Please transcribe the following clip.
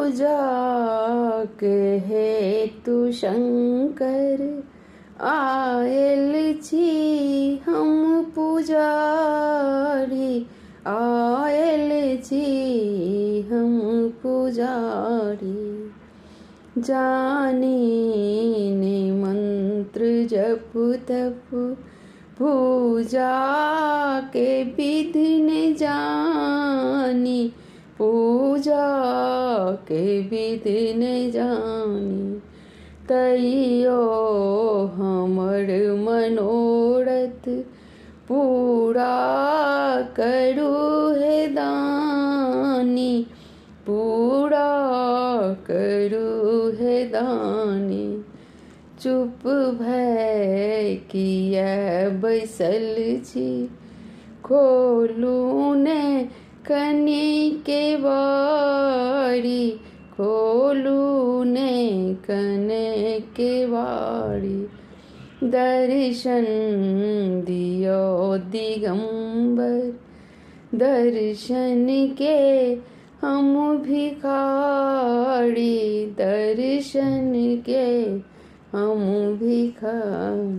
पूजा के हेतु शंकर आयल छी हम पुजारी, आयल छी हम पुजारी। जानी ने मंत्र जप तप पूजा के विधि ने जानी, पूजा के विधि ने जानी। तैयो हमर मनोरथ पूरा करू हे दानी, पूरा करू हे दानी। चुप भय किया बैसल छी, खोलू ने कनि के बारी, खोलू ने कने के बारी। दर्शन दियो दिगंबर, दर्शन के हम भिखारी, दर्शन के हम भिखारी।